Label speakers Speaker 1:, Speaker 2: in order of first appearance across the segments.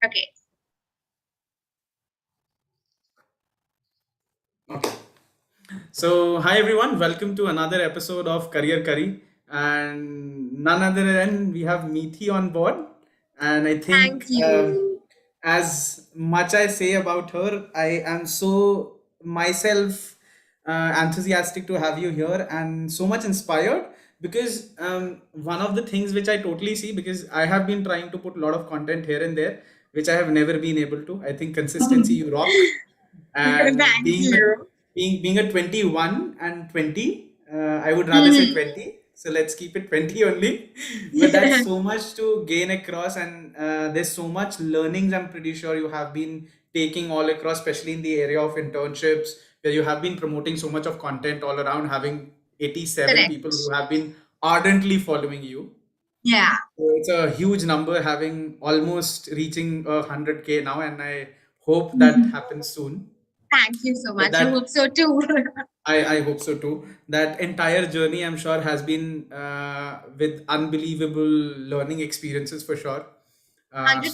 Speaker 1: Okay.
Speaker 2: Okay. So, hi everyone, welcome to another episode of Career Curry. And none other than we have Mithi on board. And I
Speaker 1: Thank
Speaker 2: think
Speaker 1: you.
Speaker 2: as much I say about her, I am so myself enthusiastic to have you here and so much inspired because one of the things which I totally see because I have been trying to put a lot of content here and there, which I have never been able to. I think consistency you rock and
Speaker 1: Thank you.
Speaker 2: being a 21 and 20, I would rather say
Speaker 1: Mhm.
Speaker 2: 20, so let's keep it 20 only. But that's so much to gain across, and there's so much learnings I'm pretty sure you have been taking all across, especially in the area of internships, where you have been promoting so much of content all around, having 87 people
Speaker 1: Correct.
Speaker 2: who have been ardently following you.
Speaker 1: Yeah.
Speaker 2: So it's a huge number, having almost reaching 100K now, and I hope that
Speaker 1: Mhm.
Speaker 2: happens soon.
Speaker 1: Thank you so
Speaker 2: But
Speaker 1: much. I hope
Speaker 2: that
Speaker 1: so too.
Speaker 2: I hope so too. That entire journey, I'm sure, has been with unbelievable learning experiences for sure.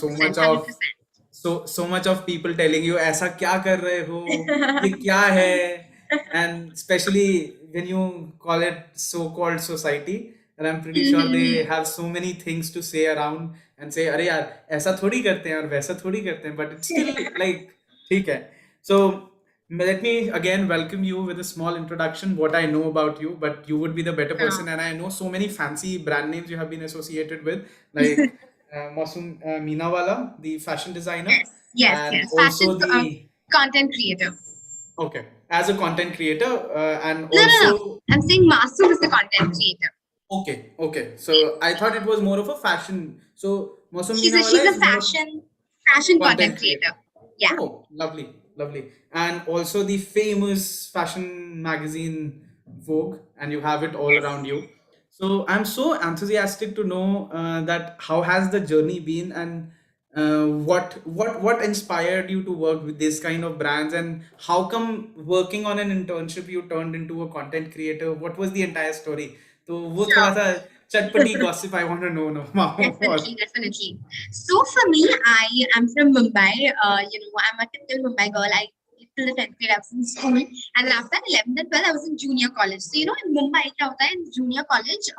Speaker 2: So much
Speaker 1: 100%.
Speaker 2: of
Speaker 1: 100%.
Speaker 2: so much of people telling you ऐसा क्या कर रहे हो ये क्या है, and especially when you call it so-called society, and I'm pretty sure they have so many things to say around and say अरे यार ऐसा थोड़ी करते हैं और वैसा थोड़ी करते हैं, but it's still like ठीक है. So let me again welcome you with a small introduction, what I know about you, but you would be the better
Speaker 1: Sure.
Speaker 2: person. And I know so many fancy brand names you have been associated with, like Mausum Minawala, the fashion designer,
Speaker 1: Yes. Yes.
Speaker 2: and
Speaker 1: Yes. Fashion
Speaker 2: also the,
Speaker 1: content creator.
Speaker 2: okay, as a content creator, and
Speaker 1: No, no, no.
Speaker 2: also,
Speaker 1: I'm saying Masu is the content creator.
Speaker 2: okay. So I thought it was more of a fashion. So Mausum
Speaker 1: She's
Speaker 2: Minawala
Speaker 1: a
Speaker 2: is more of
Speaker 1: fashion content
Speaker 2: content creator.
Speaker 1: creator. Yeah.
Speaker 2: Oh, lovely, lovely. And also the famous fashion magazine Vogue, and you have it all
Speaker 1: Yes.
Speaker 2: around you. So I'm so enthusiastic to know that how has the journey been, and what inspired you to work with this kind of brands, and how come working on an internship you turned into a content creator? What was the entire story? तो वो थोड़ा सा
Speaker 1: Sure.
Speaker 2: चटपटी gossip I want to know now.
Speaker 1: Definitely, definitely. So for me, I am from Mumbai. I'm a typical Mumbai girl. I till the 10th grade I was in school, and then after 11th and 12th I was in junior college. So in Mumbai, क्या होता है, in junior college,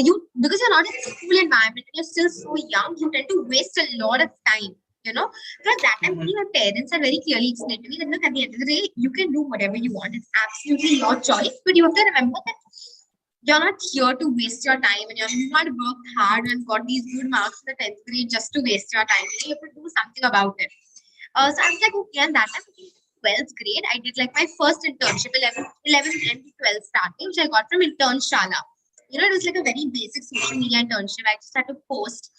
Speaker 1: you because you're not in school environment, you're still so young, you tend to waste a lot of time. So at that time, only my parents had very clearly explained to me that look, at the end of the day, you can do whatever you want. It's absolutely your choice, but you have to remember that you're not here to waste your time and you've not worked hard and got these good marks in the 10th grade just to waste your time. You have to do something about it. So I was like, okay, and that time, in 12th grade, I did like my first internship, 11th and 12th starting, which I got from Intern Shala. It was like a very basic social media internship. I just had to post.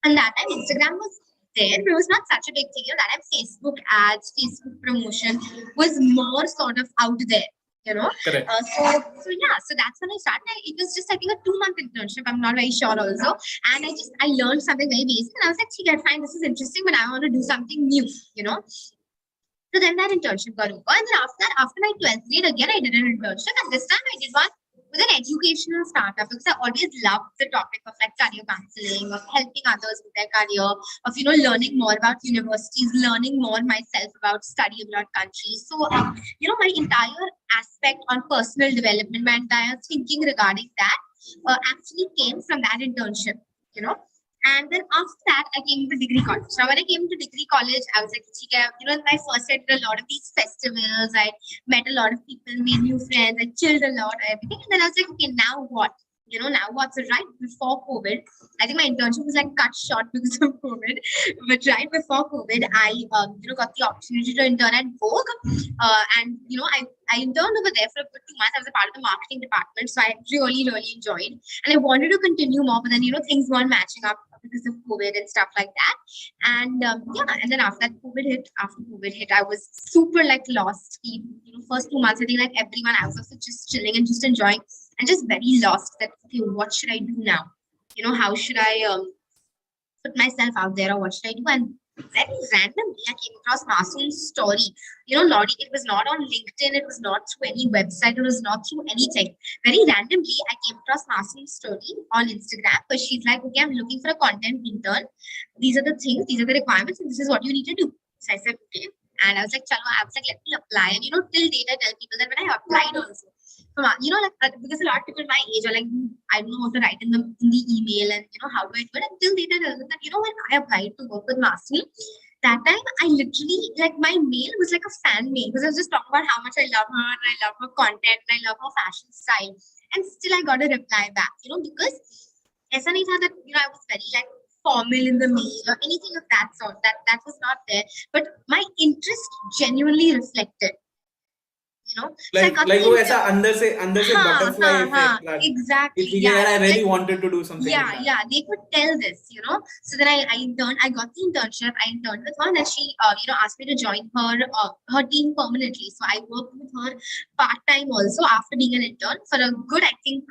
Speaker 1: And that time, Instagram was there, but it was not such a big thing. That time, Facebook ads, Facebook promotion was more sort of out there. You know,
Speaker 2: Correct.
Speaker 1: so that's when I started. It was just I think a 2 month internship. I'm not very sure also, and I learned something very basic, and I was like, okay, fine, this is interesting, but I want to do something new. So then that internship got over, and then after my 12th grade, again I did an internship, and this time I did one with an educational startup because I always loved the topic of like career counseling, of helping others with their career, of learning more about universities, learning more myself about study abroad countries. So my entire aspect on personal development, my entire thinking regarding that actually came from that internship. You know, and then after that, I came to degree college. Now, when I came to degree college, I was like, "Okay, in my first year, I did a lot of these festivals. I met a lot of people, made new friends, I chilled a lot, everything. And then I was like, okay, now what? Now what's it? Right before COVID, I think my internship was like cut short because of COVID. But right before COVID, I got the opportunity to intern at Vogue, and I interned over there for a good 2 months. I was a part of the marketing department, so I really really enjoyed, and I wanted to continue more, but then things weren't matching up because of COVID and stuff like that. And and then after COVID hit, I was super like lost. First 2 months, I think like everyone else was just chilling and just enjoying and just very lost that, okay, what should I do now? How should I put myself out there or what should I do? And very randomly I came across Masoom's story. Not, it was not on LinkedIn, it was not through any website, it was not through anything. Very randomly, I came across Masoom's story on Instagram, but she's like, okay, I'm looking for a content intern. These are the things, these are the requirements, and this is what you need to do. So I said, okay. And I was like, chalo, I was like, let me apply. And till date, I tell people that when I applied also, because a lot of people my age are like, I don't know how to write in the email and how do I do it. Until they tell us that when I applied to work with Mastery, that time I literally like my mail was like a fan mail because I was just talking about how much I love her and I love her content and I love her fashion style. And still I got a reply back, because ऐसा नहीं था that I was very like formal in the mail or anything of that sort. That was not there. But my interest genuinely reflected. So I got
Speaker 2: like
Speaker 1: the
Speaker 2: वो ऐसा अंदर से
Speaker 1: हाँ
Speaker 2: butterfly
Speaker 1: हाँ हाँ
Speaker 2: effect that
Speaker 1: exactly
Speaker 2: if
Speaker 1: yeah
Speaker 2: I really
Speaker 1: like
Speaker 2: wanted to do something like that.
Speaker 1: yeah they could tell this so then I interned. I got the internship. I interned with her and then she asked me to join her team permanently, so I worked with her part-time also after being an intern for a good I think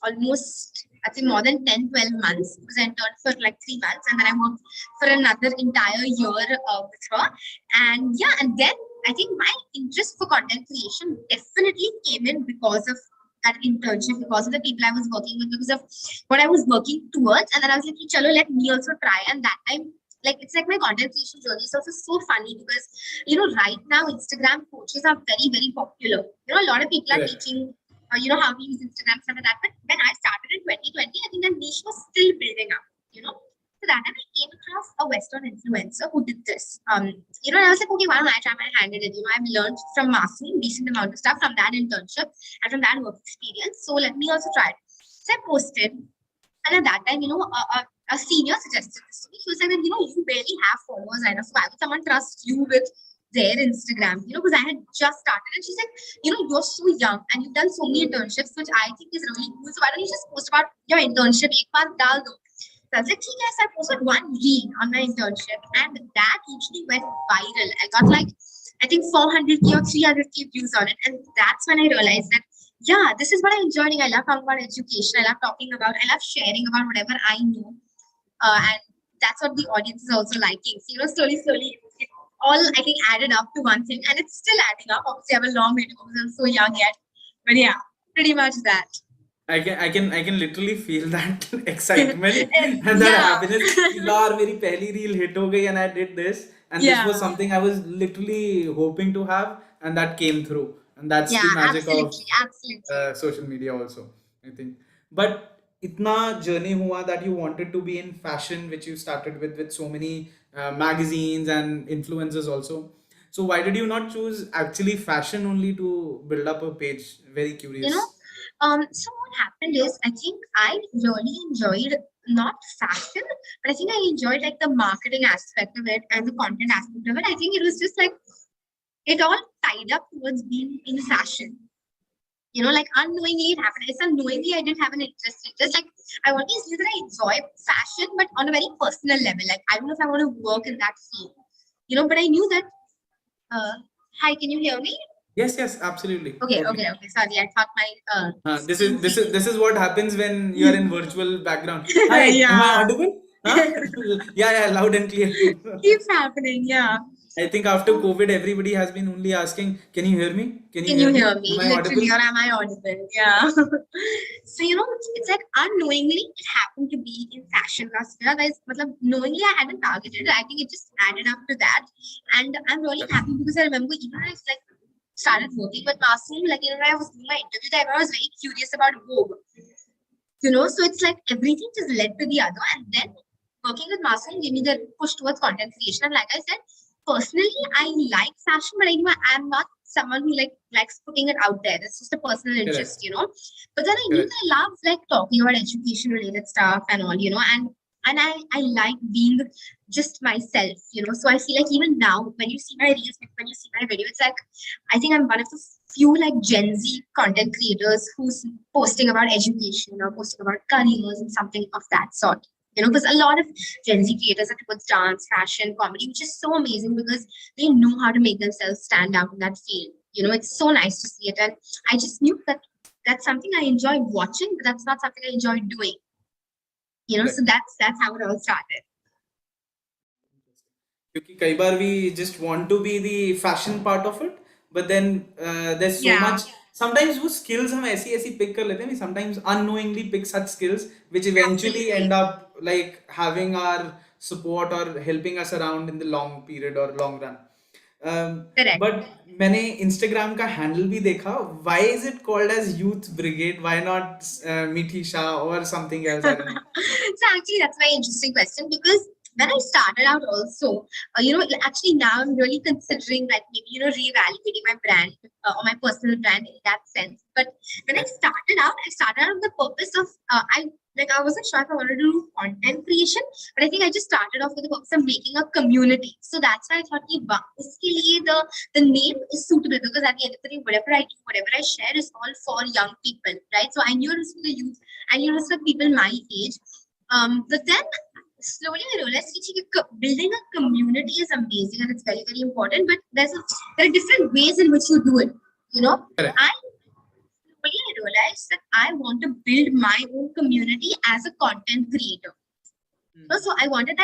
Speaker 1: almost I think more than 10-12 months because I interned for like 3 months and then I worked for another entire year with her. And yeah, and then I think my interest for content creation definitely came in because of that internship, because of the people I was working with, because of what I was working towards. And then I was like, chalo, let me also try. And that time, like, it's like my content creation journey is also so funny because, right now, Instagram coaches are very, very popular. A lot of people are
Speaker 2: Correct.
Speaker 1: teaching, how to use Instagram, stuff like that. But when I started in 2020, I think that niche was still building up. So that time I came across a Western influencer who did this. And I was like, okay, why don't I try my hand at it? I've learned from Massimo decent amount of stuff from that internship and from that work experience. So let me also try it. So I posted, and at that time, a senior suggested this to me. He was like, you barely have followers right now. So why would someone trust you with their Instagram? Because I had just started. And she's like, you're so young and you've done so many internships, which I think is really cool. So why don't you just post about your internship? Ek baar dal do. So I was like, yes, I posted one reel on my internship and that usually went viral. I got like, I think 400K or 300K views on it. And that's when I realized that, yeah, this is what I enjoy doing. I love talking about education. I love I love sharing about whatever I know. And that's what the audience is also liking. So, slowly, it all, I think, added up to one thing. And it's still adding up. Obviously, I have a long way to go because I'm so young yet. But yeah, pretty much that.
Speaker 2: I can literally feel that excitement and that
Speaker 1: Yeah.
Speaker 2: happiness कि यार मेरी पहली reel hit हो गई and I did this and this was
Speaker 1: Yeah.
Speaker 2: something I was literally hoping to have and that came through and that's the
Speaker 1: Yeah,
Speaker 2: magic of
Speaker 1: absolutely. Absolutely.
Speaker 2: social media also I think. But इतना journey हुआ that you wanted to be in fashion which you started with so many magazines and influencers also. So why did you not choose actually fashion only to build up a page? Very
Speaker 1: You know,
Speaker 2: curious.
Speaker 1: so what happened is I think I really enjoyed not fashion, but I think I enjoyed like the marketing aspect of it and the content aspect of it. I think it was just like it all tied up towards being in fashion. Like unknowingly it happened. It's unknowingly I didn't have an interest in it. Just like I always knew that I enjoy fashion, but on a very personal level. Like I don't know if I want to work in that field. But I knew that uh hi, can you hear me?
Speaker 2: Yes, absolutely, totally.
Speaker 1: Okay. Sorry, I thought my
Speaker 2: This
Speaker 1: screen
Speaker 2: is this is
Speaker 1: freezing.
Speaker 2: this is what happens when you are in virtual background. Hi, am I
Speaker 1: Yeah.
Speaker 2: audible? Huh? Yeah, loud and clear.
Speaker 1: Keeps happening, yeah.
Speaker 2: I think after COVID, everybody has been only asking, "Can you hear me? Can you
Speaker 1: Can
Speaker 2: hear
Speaker 1: you
Speaker 2: me?
Speaker 1: hear
Speaker 2: Am
Speaker 1: me?
Speaker 2: I audible?"
Speaker 1: Literally, or am I audible? Yeah. So, it's like unknowingly it happened to be in fashion last year. Guys, matlab, knowingly I hadn't targeted. I think it just added up to that. And I'm really happy because I remember even when I like started working with Masoom, like when I was doing my interview, there, I was very curious about Vogue. So it's like everything just led to the other. And then working with Master gave me the push towards content creation. And like I said, personally, I like fashion, but I'm not someone who likes putting it out there. It's just a personal
Speaker 2: Correct,
Speaker 1: interest. But then I knew
Speaker 2: correct.
Speaker 1: that I love like talking about education related stuff and all, and I like being just myself. So I feel like even now, when you see my reels, when you see my video, it's like I think I'm one of the few like Gen Z content creators who's posting about education or posting about careers and something of that sort. Because a lot of Gen Z creators are towards dance, fashion, comedy, which is so amazing because they know how to make themselves stand out in that field. It's so nice to see it. And I just knew that that's something I enjoy watching, but that's not something I enjoy doing. So
Speaker 2: Correct.
Speaker 1: that's how it all started.
Speaker 2: क्योंकि कई बार we just want to be the fashion part of it, but then there's so
Speaker 1: Yeah,
Speaker 2: much. Sometimes वो skills हम ऐसी ऐसी pick कर लेते हैं, we sometimes unknowingly pick such skills which eventually end
Speaker 1: absolutely.
Speaker 2: up like having our support or helping us around in the long period or long run.
Speaker 1: Correct.
Speaker 2: But मैंने Instagram का handle भी देखा. Why is it called as Youth Brigade? Why not Mithi Shah or something else? I don't know.
Speaker 1: So actually, that's a very interesting question because when I started out also, actually now I'm really considering like maybe, reevaluating my brand or my personal brand in that sense. But when I started out with the purpose of, I wasn't sure if I wanted to do content creation, but I think I just started off with the purpose of making a community. So that's why I thought, uske liye the name is suitable because at the end of the day, whatever I do, whatever I share is all for young people, right? So I knew it was for the youth and for people my age. But then slowly I realized that building a community is amazing and it's very, very important. But there are different ways in which you do it.
Speaker 2: Correct.
Speaker 1: I slowly realized that I want to build my own community as a content creator. So I wanted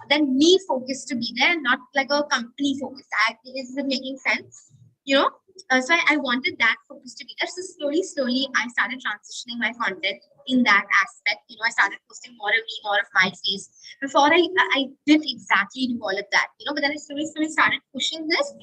Speaker 1: then me focus to be there, not like a company focus. Is it making sense? You know, so I wanted that focus to be there. So slowly, I started transitioning my content in that aspect. I started posting more of me, more of my face. Before I didn't exactly do all of that. But then I slowly started pushing this,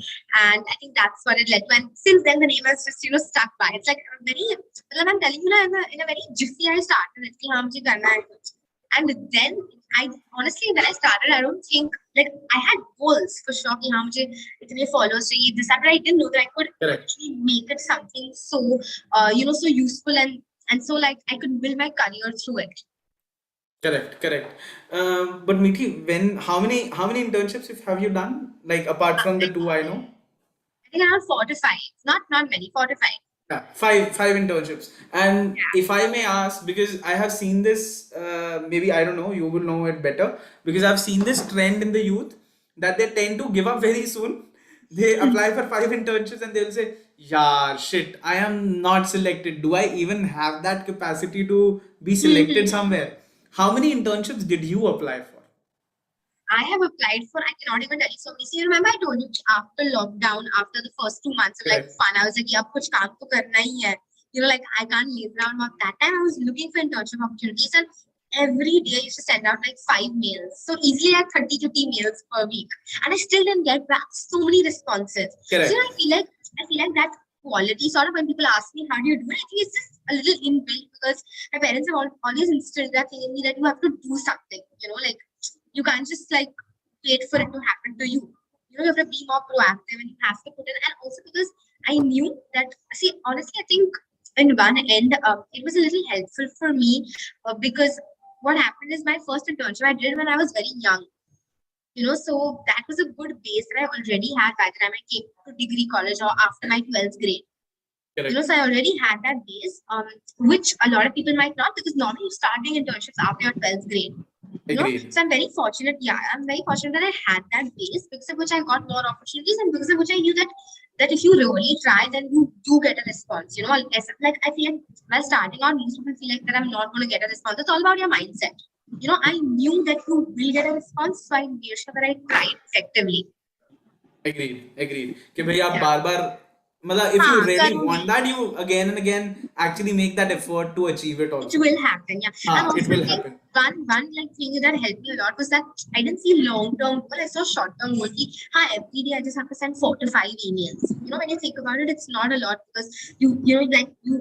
Speaker 1: and I think that's what it led to. And since then, the name has just stuck by. It's like a very. When I'm telling you, in a very jiffy, I started it. कि हाँ, मुझे करना है कुछ. And then I honestly, when I started, I don't think like I had goals for sure. कि हाँ मुझे इतने followers चाहिए this that, but I didn't know that I could
Speaker 2: Correct.
Speaker 1: actually make it something so so useful and so like I could build my career through it.
Speaker 2: Correct, correct. But Mithi, how many internships have you done? Like apart from the
Speaker 1: Like,
Speaker 2: two I know?
Speaker 1: I think around 4 to 5, not many, 4 to 5.
Speaker 2: Yeah, five internships. And
Speaker 1: Yeah.
Speaker 2: if I may ask, because I have seen this, maybe I don't know, you will know it better, because I've seen this trend in the youth that they tend to give up very soon. They apply for five internships and they'll say, yeah, shit, I am not selected. Do I even have that capacity to be selected somewhere? How many internships did you apply for?
Speaker 1: I have applied for, I cannot even tell you so many. See, remember I told you after lockdown, after the first 2 months of like
Speaker 2: Correct.
Speaker 1: fun, I was like, yeah, kuch kaam to karna hi hai. Like I can't live around. But that time I was looking for internship opportunities and every day I used to send out like 5 mails. So easily like 30 mails per week. And I still didn't get back so many responses. So
Speaker 2: Correct.
Speaker 1: I feel like that quality sort of when people ask me how do you do it, I think it's just a little inbuilt because my parents have always instilled that thing in me that you have to do something, like you can't just like wait for it to happen to you. You have to be more proactive and you have to put in. And also because I knew that, see, honestly, I think in one end, it was a little helpful for me because what happened is my first internship I did when I was very young. So that was a good base that I already had by the time I came to degree college or after my 12th grade.
Speaker 2: Correct.
Speaker 1: So I already had that base, which a lot of people might not because normally you start doing internships after your 12th grade.
Speaker 2: Agreed.
Speaker 1: So I'm very fortunate. Yeah, I'm very fortunate that I had that base because of which I got more opportunities and because of which I knew that if you really try, then you do get a response. Like I feel like while starting out, most people feel like that I'm not going to get a response. It's all about your mindset. I knew that you will get a response, so I made sure that I tried effectively.
Speaker 2: Agreed कि भाई आप
Speaker 1: Yeah.
Speaker 2: बार बार मतलब if you
Speaker 1: हाँ,
Speaker 2: really want
Speaker 1: करूँगी.
Speaker 2: that you again and again actually make that effort to achieve it
Speaker 1: It
Speaker 2: also.
Speaker 1: will happen, yeah. And
Speaker 2: हाँ, it
Speaker 1: also, I
Speaker 2: will
Speaker 1: think
Speaker 2: happen.
Speaker 1: one like thing that helped me a lot was that I didn't see long term goal. I saw short term goal. Every day I just have to send 4 to 5 emails. When you think about it, it's not a lot because you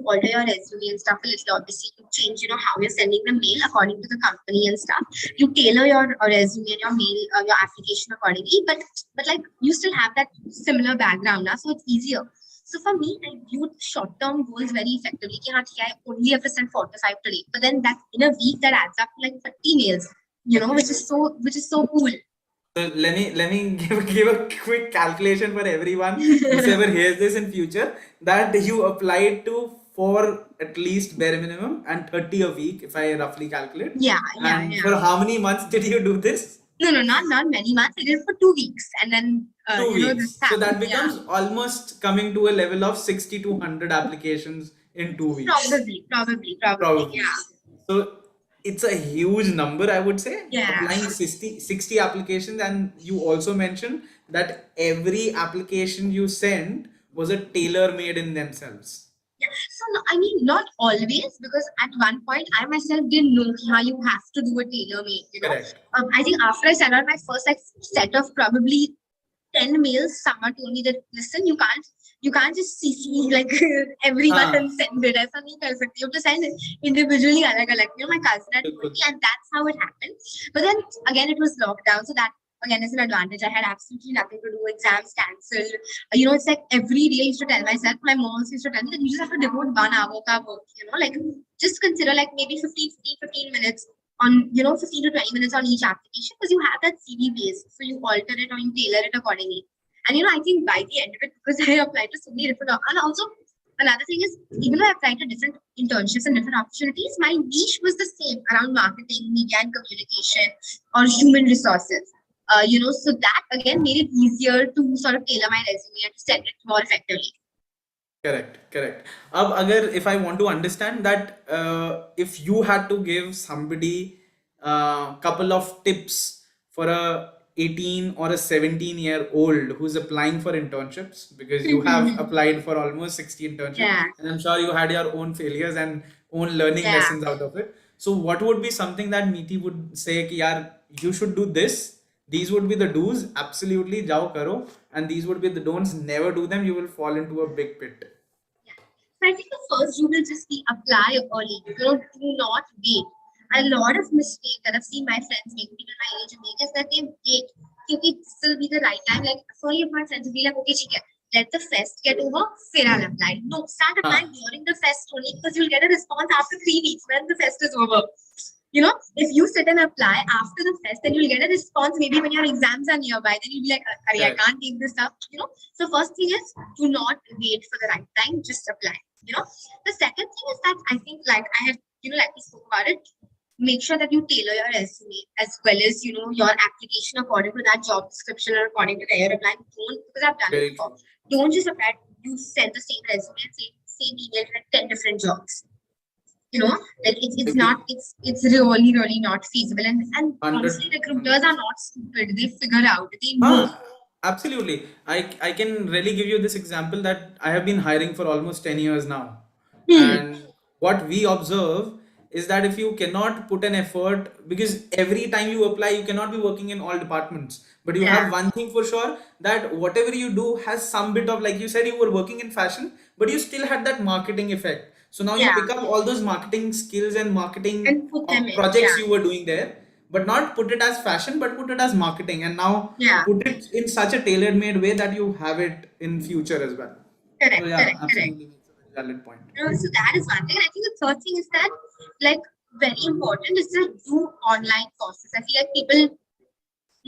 Speaker 1: order your resume and stuff a little. Obviously, you change how you're sending the mail according to the company and stuff. You tailor your resume and your mail, your application accordingly. But like you still have that similar background now, so it's easier. So for me, I viewed short-term goals very effectively. कि हाँ, ठीक है, I only have to send 4 to 5 today. But then that in a week that adds up to like 30 mails, which is so cool.
Speaker 2: So let me give a quick calculation for everyone whoever hears this in future that you applied to for at least bare minimum and 30 a week if I roughly calculate.
Speaker 1: Yeah.
Speaker 2: And for how many months did you do this?
Speaker 1: No, not many months. I did it for 2 weeks, and then
Speaker 2: 2 weeks.
Speaker 1: this
Speaker 2: So that
Speaker 1: happened. Yeah.
Speaker 2: becomes almost coming to a level of 60 to 100 applications in 2 weeks.
Speaker 1: Probably.
Speaker 2: Probably.
Speaker 1: Yeah.
Speaker 2: So it's a huge number, I would say.
Speaker 1: Yeah.
Speaker 2: Applying 60 applications, and you also mentioned that every application you sent was a tailor made in themselves.
Speaker 1: Yeah. So I mean, not always, because at one point I myself didn't know how you have to do a tailor made.
Speaker 2: Correct.
Speaker 1: I think after I sent out my first like set of probably 10 mails, someone told me that listen, you can't just CC like everyone
Speaker 2: Ah,
Speaker 1: and send it. ऐसा नहीं कर सकते. You have to send it individually, अलग-अलग. My cousin had told
Speaker 2: बिल्कुल.
Speaker 1: me, and that's how it happened. But then again, it was lockdown, so that again is an advantage. I had absolutely nothing to do. Exams cancelled. It's like every day I used to tell myself. My mom also used to tell me that you just have to devote 1 hour ka work. Like just consider like maybe 15 minutes on 15 to 20 minutes on each application, because you have that CV base, so you alter it or you tailor it accordingly. And I think by the end of it, because I applied to so many different, and also another thing is, even though I applied to different internships and different opportunities, my niche was the same around marketing, media and communication, or human resources. So that again made it easier to sort of tailor my resume and to send it more effectively.
Speaker 2: Correct. अब अगर if I want to understand that, if you had to give somebody a couple of tips for a 18 or a 17-year-old who's applying for internships, because you have applied for almost 60 internships,
Speaker 1: Yeah.
Speaker 2: and I'm sure you had your own failures and own learning
Speaker 1: Yeah.
Speaker 2: lessons out of it. So what would be something that Mithi would say कि यार you should do this, these would be the do's, absolutely जाओ करो, and these would be the don'ts, never do them, you will fall into a big pit.
Speaker 1: So I think the first rule will just be apply early. Do not wait. A lot of mistakes that I've seen my friends make, people my age make, is that they wait. Because this will be the right time. Like, sorry if my friends will be like, okay, ठीक है, let the fest get over, फिर I'll apply. No, start applying during the fest only, because you'll get a response after 3 weeks when the fest is over. If you sit and apply after the fest, then you'll get a response maybe when your exams are nearby. Then you'll be like, I
Speaker 2: Correct.
Speaker 1: can't take this up. So first thing is, do not wait for the right time, just apply. The second thing is that I think, like I had, like we spoke about it, make sure that you tailor your resume as well as, your application according to that job description or according to where you're applying. Don't, because I've done
Speaker 2: Very
Speaker 1: it before.
Speaker 2: true.
Speaker 1: Don't just apply, you send the same resume and same email to like 10 different jobs. Like it's not, it's really, really not feasible. And honestly, recruiters are not stupid. They figure out, they know.
Speaker 2: Absolutely. I can really give you this example that I have been hiring for almost 10 years now. And what we observe is that if you cannot put an effort, because every time you apply, you cannot be working in all departments. But you have
Speaker 1: Yeah.
Speaker 2: one thing for sure, that whatever you do has some bit of, like you said, you were working in fashion, but you still had that marketing effect. So now you
Speaker 1: Yeah.
Speaker 2: pick up all those marketing skills and marketing
Speaker 1: And put them in.
Speaker 2: projects
Speaker 1: Yeah.
Speaker 2: you were doing there, but not put it as fashion, but put it as marketing, and now
Speaker 1: Yeah.
Speaker 2: put it in such a tailor made way that you have it in future as well.
Speaker 1: Correct,
Speaker 2: So yeah,
Speaker 1: correct.
Speaker 2: absolutely makes a very valid point.
Speaker 1: So that is one thing. And I think the third thing is that, like, very important is to do online courses. I feel like people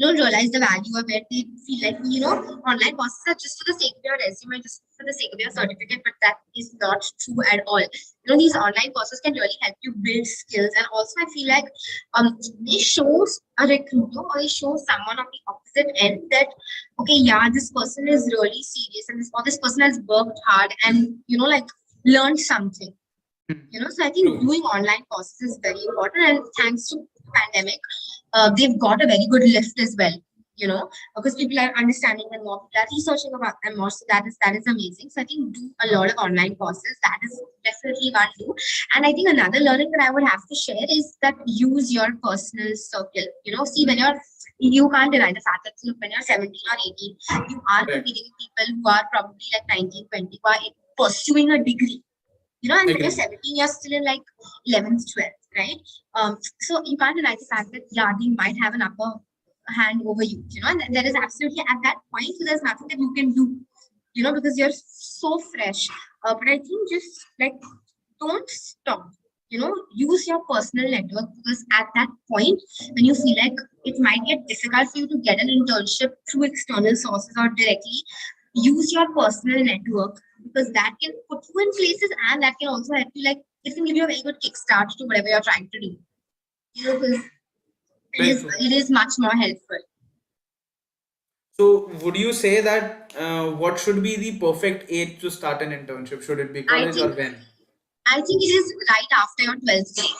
Speaker 1: don't realize the value of it. They feel like, online courses are just for the sake of your resume, just for the sake of your certificate, but that is not true at all. These online courses can really help you build skills. And also I feel like they show a recruiter, or they show someone on the opposite end that, okay, yeah, this person is really serious, and this person has worked hard and, like, learned something. So I think
Speaker 2: True.
Speaker 1: doing online courses is very important, and thanks to pandemic, they've got a very good lift as well. Because people are understanding them more, people are researching about them more. So that is amazing. So I think do a lot of online courses. That is definitely one do. And I think another learning that I would have to share is that use your personal circle. See, when you can't deny the fact that, look, when you're 17 or 18, you are
Speaker 2: Correct.
Speaker 1: competing with people who are probably like 19, 20, who are pursuing a degree. And when you're
Speaker 2: Agree.
Speaker 1: 17, you're still in like 11th, 12th, right? So you can't deny the fact that, yeah, they might have an upper hand over you, and there is absolutely at that point, so there's nothing that you can do, because you're so fresh. But I think just like, don't stop, use your personal network, because at that point, when you feel like it might get difficult for you to get an internship through external sources or directly, use your personal network, because that can put you in places, and that can also help you, like, it can give you a very good kickstart to whatever you're trying to do. Because
Speaker 2: Very true.
Speaker 1: it is much more helpful.
Speaker 2: So would you say that what should be the perfect age to start an internship? Should it be college or when?
Speaker 1: I think it is right after your 12th grade.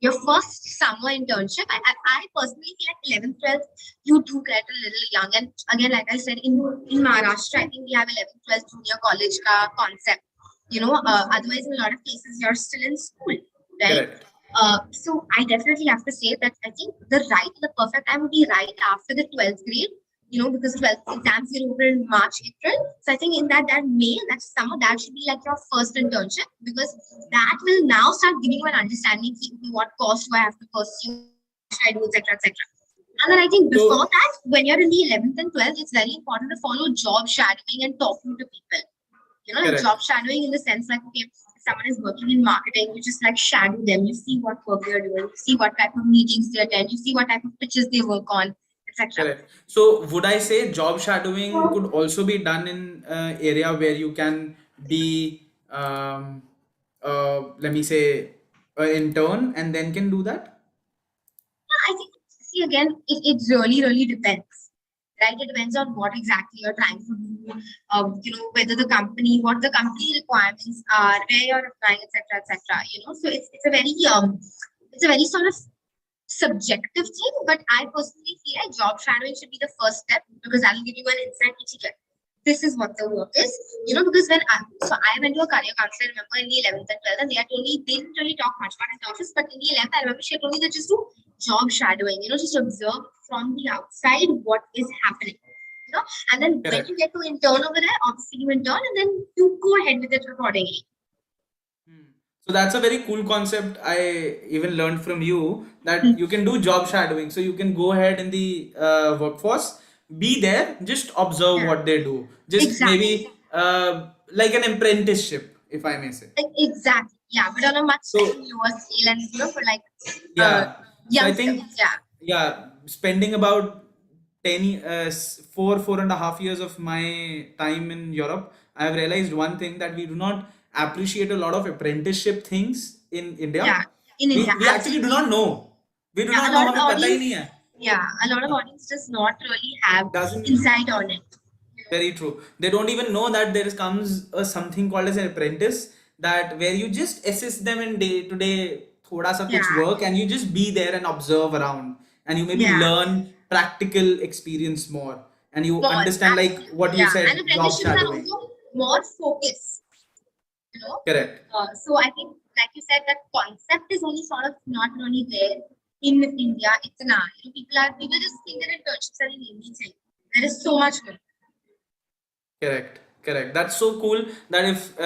Speaker 1: your first summer internship. I personally feel like 11th, 12th, you do get a little young. And again, like I said, in Maharashtra, I think we have 11th, 12th junior college ka concept. Otherwise, in a lot of cases, you're still in school, right?
Speaker 2: Correct.
Speaker 1: So I definitely have to say that I think the perfect time would be right after the 12th grade, because 12th exams get over in March, April. So I think in that May, that summer, that should be like your first internship, because that will now start giving you an understanding of what course do I have to pursue, what should I do, etc., etc. And then I think before
Speaker 2: So
Speaker 1: that, when you're in the 11th and 12th, it's very important to follow job shadowing and talking to people. Like
Speaker 2: correct.
Speaker 1: job shadowing in the sense like, okay, if someone is working in marketing, you just like shadow them, you see what work they're doing, you see what type of meetings they attend, you see what type of pitches they work on, etc.
Speaker 2: Correct. So would I say job shadowing could also be done in area where you can be, let me say, an intern and then can do that?
Speaker 1: Yeah, I think, see, again, it really, really depends, right? It depends on what exactly you're trying to do, whether what the company requirements are, where you're applying, etc., etc. So it's a very sort of subjective thing, but I personally feel like job shadowing should be the first step, because that'll give you an insight to check. This is what the work is, because I went to a career counselor, I remember in the 11th and 12th, and they didn't really talk much about internships, but in the 11th, I remember she told me that just do job shadowing, just observe from the outside what is happening, and then when you
Speaker 2: Correct.
Speaker 1: get to intern over there, obviously you intern, and then you go ahead with it accordingly.
Speaker 2: Hmm. So that's a very cool concept. I even learned from you that
Speaker 1: Hmm.
Speaker 2: you can do job shadowing. So you can go ahead in the workforce, be there, just observe
Speaker 1: Yeah,
Speaker 2: what they do. Just
Speaker 1: exactly.
Speaker 2: maybe like an apprenticeship, if I may say.
Speaker 1: Exactly. Yeah, but on a much
Speaker 2: So
Speaker 1: lower scale, and for like uh
Speaker 2: yeah. So I
Speaker 1: youngsters.
Speaker 2: think
Speaker 1: Yeah.
Speaker 2: yeah, spending about 4.5 years of my time in Europe, I have realized one thing that we do not appreciate a lot of apprenticeship things in India.
Speaker 1: Yeah. In India,
Speaker 2: We actually do
Speaker 1: absolutely.
Speaker 2: not know. We do
Speaker 1: Yeah, a
Speaker 2: not know.
Speaker 1: lot of
Speaker 2: हमें पता ही
Speaker 1: audience.
Speaker 2: नहीं है.
Speaker 1: Yeah, a lot of audience does not really have
Speaker 2: Doesn't.
Speaker 1: insight on it.
Speaker 2: Very true. They don't even know that there comes a something called as an apprentice, that where you just assist them in day to day thoda sa
Speaker 1: Yeah,
Speaker 2: kuch work, and you just be there and observe around, and you maybe
Speaker 1: yeah.
Speaker 2: learn practical experience more, and you
Speaker 1: More,
Speaker 2: understand like
Speaker 1: absolutely.
Speaker 2: what you
Speaker 1: Yeah, and
Speaker 2: said, job
Speaker 1: apprenticeships are
Speaker 2: shadowing.
Speaker 1: also more focused. You know,
Speaker 2: Correct.
Speaker 1: so I think, like you said, that concept is only sort of not really there in India. It's not. People just think that internships are an easy thing. There is so much more.
Speaker 2: Correct, correct. That's so cool that if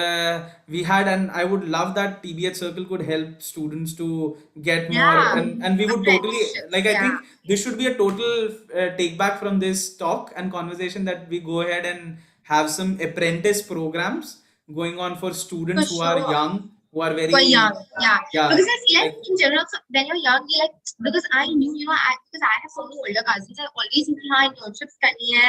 Speaker 2: we had, and I would love that TBH Circle could help students to get more,
Speaker 1: Yeah,
Speaker 2: and we would totally,
Speaker 1: apprenticeships.
Speaker 2: like, I
Speaker 1: Yeah,
Speaker 2: think this should be a total take back from this talk and conversation, that we go ahead and have some apprentice programs going on for
Speaker 1: for
Speaker 2: students who are
Speaker 1: sure.
Speaker 2: young, who are
Speaker 1: For young,
Speaker 2: very,
Speaker 1: yeah.
Speaker 2: yeah,
Speaker 1: Because I feel like
Speaker 2: like,
Speaker 1: in general, so when you're young, you like, because I knew, because I have so many older cousins, I always think, हाँ, internships करनी है,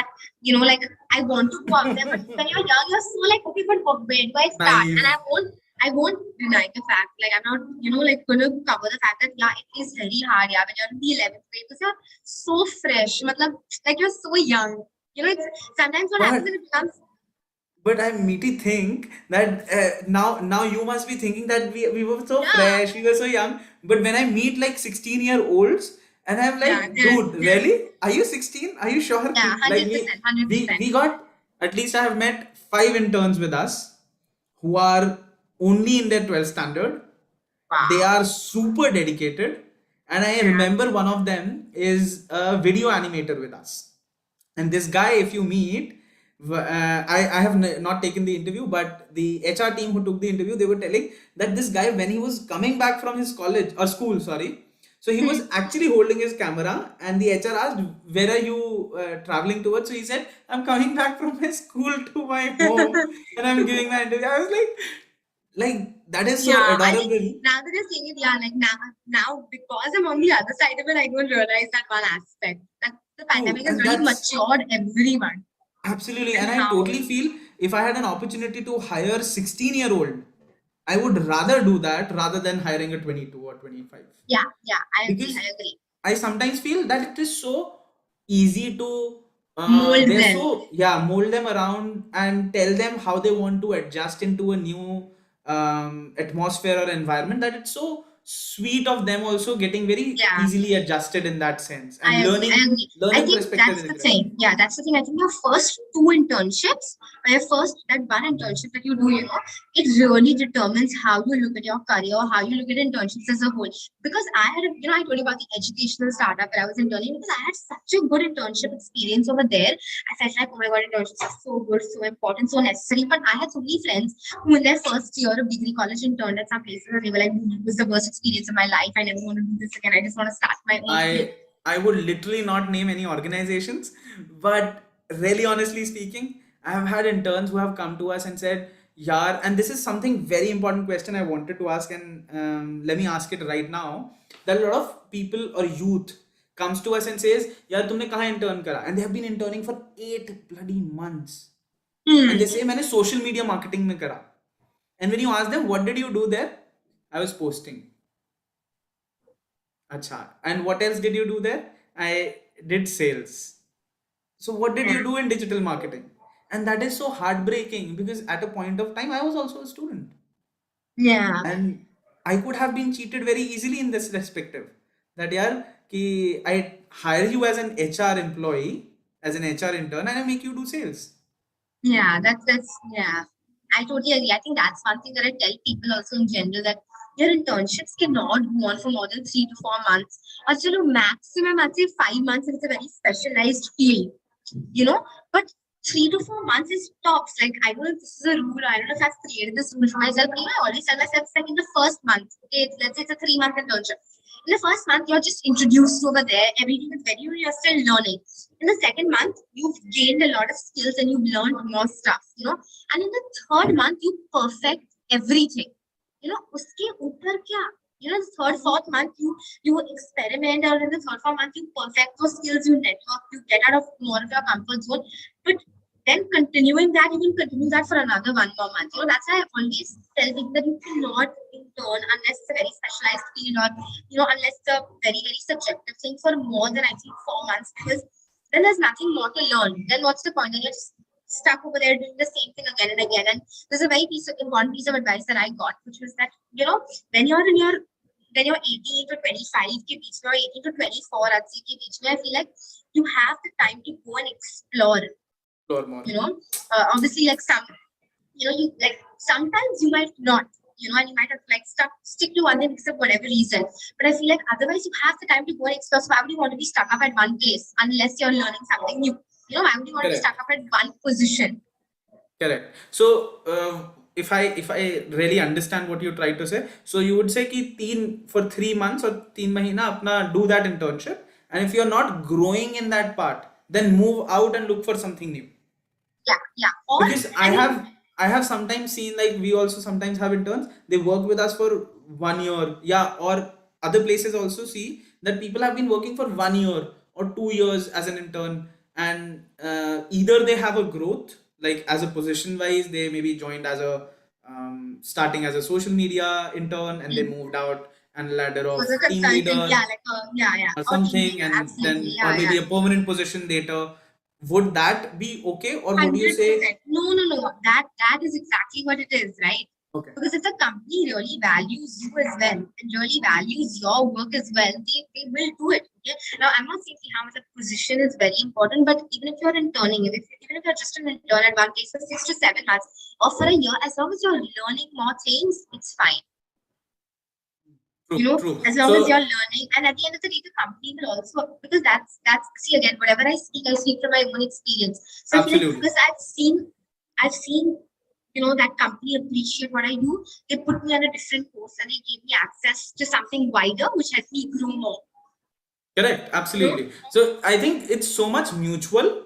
Speaker 1: like I want to go out there. But when you're young, you're so like, okay, but where do I start? And
Speaker 2: naive.
Speaker 1: I won't deny the fact, like I'm not, like gonna cover the fact that yeah, it is very hard, yeah, when you're in the 11th grade, because you're so fresh, matlab, like you're so young. It's sometimes what happens is
Speaker 2: But
Speaker 1: it becomes,
Speaker 2: But I Meety think that now you must be thinking that we were so
Speaker 1: yeah,
Speaker 2: fresh, we were so young. But when I meet like 16-year-olds, and I'm
Speaker 1: yeah,
Speaker 2: like, dude, really? Are you 16? Are you sure?
Speaker 1: yeah,
Speaker 2: Like
Speaker 1: 100%,
Speaker 2: we
Speaker 1: 100%.
Speaker 2: got, at least I have met 5 interns with us who are only in their 12th standard. They
Speaker 1: Wow.
Speaker 2: are super dedicated, and I
Speaker 1: Yeah.
Speaker 2: remember one of them is a video animator with us. And this guy, if you meet, I have not taken the interview, but the HR team who took the interview, they were telling that this guy, when he was coming back from his college or school, sorry, so he was actually holding his camera, and the HR asked, "Where are you traveling towards?" So he said, "I'm coming back from my school to my home, and I'm giving my interview." I was like that is so
Speaker 1: Yeah, I think
Speaker 2: adorable.
Speaker 1: now that you're saying it, yeah, like now because I'm on the other side of it, I don't realize that one aspect. That the
Speaker 2: True,
Speaker 1: pandemic has
Speaker 2: and
Speaker 1: really
Speaker 2: that's
Speaker 1: matured everyone
Speaker 2: absolutely,
Speaker 1: and
Speaker 2: and I
Speaker 1: how.
Speaker 2: totally feel if I had an opportunity to hire 16-year-old, I would rather do that rather than hiring a 22 or 25.
Speaker 1: Yeah, yeah, I agree.
Speaker 2: Because
Speaker 1: I agree.
Speaker 2: I sometimes feel that it is so easy to
Speaker 1: Mold
Speaker 2: they're
Speaker 1: them.
Speaker 2: so, yeah, mold them around and tell them how they want to adjust into a new atmosphere or environment, that it's so sweet of them also getting very
Speaker 1: Yeah.
Speaker 2: easily adjusted in that sense,
Speaker 1: I
Speaker 2: and
Speaker 1: agree. I agree. I
Speaker 2: learning
Speaker 1: think
Speaker 2: perspective
Speaker 1: that's
Speaker 2: is
Speaker 1: the
Speaker 2: incredible.
Speaker 1: thing. Yeah, that's the thing. I think your first two internships, or your first that one internship that you do, it really determines how you look at your career, how you look at internships as a whole. Because I had, I told you about the educational startup where I was interning because I had such a good internship experience over there. I felt like, oh my god, internships are so good, so important, so necessary. But I had so many friends who, in their first year of degree college, interned at some places, and they were like, "It was the worst experience of my life. I never want to do this again. I just want to start my own thing."
Speaker 2: I would literally not name any organizations, but really honestly speaking, I have had interns who have come to us and said, "Yaar," and this is something very important question I wanted to ask, and let me ask it right now. That a lot of people or youth comes to us and says, "Yaar, तुमने कहाँ intern करा?" And they have been interning for 8 bloody months, and
Speaker 1: Hmm.
Speaker 2: they say, "मैंने social media marketing में करा." And when you ask them, "What did you do there?" I was posting. Acha. And what else did you do there? I did sales. So what did
Speaker 1: Yeah.
Speaker 2: you do in digital marketing? And that is so heartbreaking because at a point of time I was also a student.
Speaker 1: Yeah.
Speaker 2: And I could have been cheated very easily in this perspective. That yeah, ki I hire you as an HR employee, as an HR intern, and I make you do sales.
Speaker 1: Yeah, that's yeah. I totally agree. I think that's one thing that I tell people also in general that your internships cannot go on for more than 3 to 4 months. Or maximum I'd say 5 months if it's a very specialized field, you know. But 3 to 4 months is tops. Like I don't know if this is a rule. I don't know if I've created this rule for myself. But I always tell myself it's like in the first month. Okay, let's say it's a 3 month internship. In the first month, you're just introduced over there. Everything is very new. You're still learning. In the second month, you've gained a lot of skills and you've learned more stuff. And in the third month, you perfect everything. Uske upar kya? The third, fourth month, you experiment, or in the third, fourth month, you perfect those skills, you network, you get out of more of your comfort zone. But then continuing that, you can continue that for another 1 more month. That's why I always tell people that you cannot intern unless it's a very specialized field, or unless it's a very, very subjective thing for more than I think 4 months, because then there's nothing more to learn. Then what's the point? Then you're just stuck over there doing the same thing again and again. And there's a very important piece of advice that I got, which was that, when you're in your when you're 18 to 25 ke beech mein, or 18 to 24 Ajzi ke beech mein, I feel like you have the time to go and explore.
Speaker 2: Explore more.
Speaker 1: Obviously, like you like sometimes you might not, and you might have to like stick to one thing because of whatever reason. But I feel like otherwise you have the time to go and explore. So why would you want to be stuck up at one place unless you're learning something new? Why would you want to be
Speaker 2: Correct.
Speaker 1: stuck up at one position?
Speaker 2: Correct. So, if I really understand what you try to say, so you would say कि for 3 months or 3 महीना अपना do that internship, and if you're not growing in that part, then move out and look for something new.
Speaker 1: Yeah. Or
Speaker 2: Because I have sometimes seen, like, we also sometimes have interns, they work with us for 1 year, yeah, or other places also see that people have been working for 1 year or 2 years as an intern, and either they have a growth, like as a position wise, they maybe joined as a starting as a social media intern, and they moved out and ladder
Speaker 1: was
Speaker 2: of
Speaker 1: a
Speaker 2: team
Speaker 1: consultant,
Speaker 2: leader
Speaker 1: yeah,
Speaker 2: or
Speaker 1: or team
Speaker 2: something,
Speaker 1: leader,
Speaker 2: and
Speaker 1: absolutely,
Speaker 2: then or
Speaker 1: yeah.
Speaker 2: maybe a permanent position later. Would that be okay, or would you say
Speaker 1: 100%. No. That is exactly what it is, right?
Speaker 2: okay?
Speaker 1: Because if the company really values you as well and really values your work as well, they will do it. Okay? Now, I'm not saying how much a position is very important, but even if you're interning, even if you're just an intern at one place for 6 to 7 months or for a year, as long as you're learning more things, it's fine.
Speaker 2: True.
Speaker 1: As long as you're learning, and at the end of the day, the company will also, because that's see again, whatever I speak from my own experience. So I feel like
Speaker 2: Absolutely.
Speaker 1: because I've seen that company appreciate what I do. They put me on a different course and they gave me access to something wider, which helped me grow more.
Speaker 2: Correct. Absolutely. So I think it's so much mutual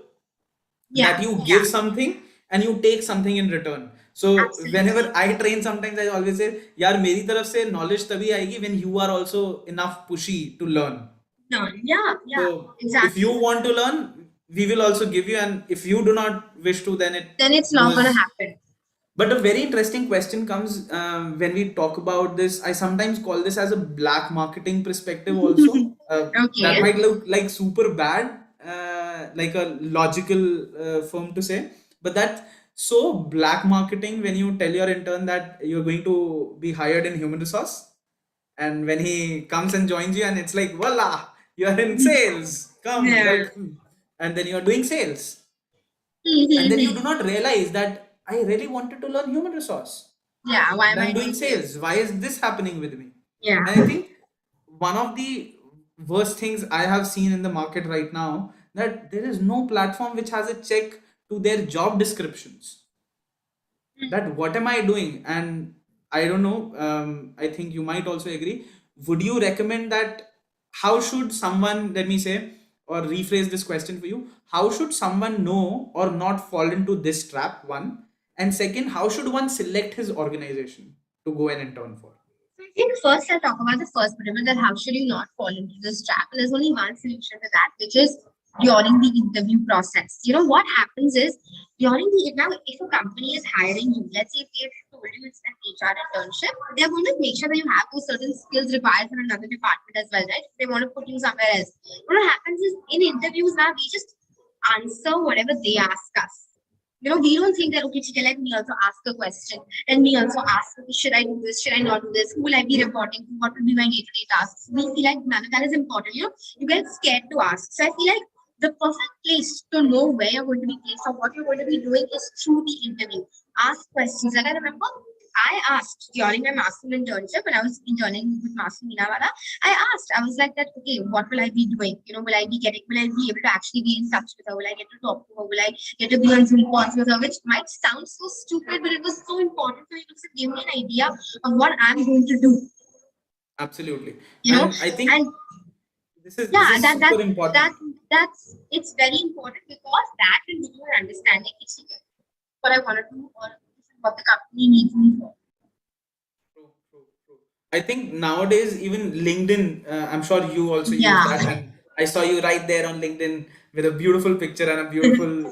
Speaker 1: Yeah,
Speaker 2: that you give something and you take something in return. So
Speaker 1: absolutely.
Speaker 2: whenever I train, sometimes I always say, "यार मेरी तरफ से knowledge तभी आएगी when you are also enough pushy to learn."
Speaker 1: Yeah,
Speaker 2: So if
Speaker 1: exactly.
Speaker 2: you want to learn, we will also give you, and if you do not wish to, then
Speaker 1: It's not going to happen.
Speaker 2: But a very interesting question comes when we talk about this. I sometimes call this as a black marketing perspective also.
Speaker 1: Okay.
Speaker 2: That might look like super bad, like a logical firm to say, but that's so black marketing when you tell your intern that you're going to be hired in human resource. and when he comes and joins you, and it's like, voila, you are in sales. Come,
Speaker 1: Yeah.
Speaker 2: welcome. And then you are doing sales. And then you
Speaker 1: Mhm.
Speaker 2: do not realize that I really wanted to learn human resource.
Speaker 1: Yeah. Why
Speaker 2: And
Speaker 1: am I
Speaker 2: I'm doing
Speaker 1: doing
Speaker 2: sales.
Speaker 1: this?
Speaker 2: Why is this happening with me?
Speaker 1: Yeah.
Speaker 2: And I think one of the worst things I have seen in the market right now, that there is no platform which has a check to their job descriptions, that what am I doing. And I don't know, I think you might also agree. Would you recommend that, how should someone, let me say, or rephrase this question for you, how should someone know or not fall into this trap, one, and second, how should one select his organization to go and intern for?
Speaker 1: I think first I'll talk about the first principle, that how should you not fall into this trap? And there's only one solution to that, which is during the interview process. You know what happens is, during the now, if a company is hiring you, let's say if they've told you it's an HR internship, they're going to make sure that you have those certain skills required for another department as well, right? If they want to put you somewhere else. What happens is, in interviews now, we just answer whatever they ask us. We don't think that, okay, Chika, let me also ask a question. Let me also ask, okay, should I do this? Should I not do this? Who will I be reporting to? What will be my day-to-day tasks? We feel like none of that is important. You get scared to ask. So I feel like the perfect place to know where you're going to be placed or what you're going to be doing is through the interview. Ask questions. Like I remember I asked during my master internship when I was interning with Master Minawala, I was like that, okay, what will I be doing? Will I be able to actually be in touch with her? Will I get to talk to her? Will I get to be on Zoom calls with her? Which might sound so stupid, but it was so important for me to give me an idea of what I'm going to do,
Speaker 2: Absolutely.
Speaker 1: you know,
Speaker 2: And I think
Speaker 1: and
Speaker 2: this
Speaker 1: yeah,
Speaker 2: is super important.
Speaker 1: that's it's very important because that will give you an understanding. It's what I want to do or this is what the company needs me for.
Speaker 2: True, true, true. I think nowadays even LinkedIn, I'm sure you also use
Speaker 1: Yeah.
Speaker 2: that, and I saw you right there on LinkedIn with a beautiful picture and a beautiful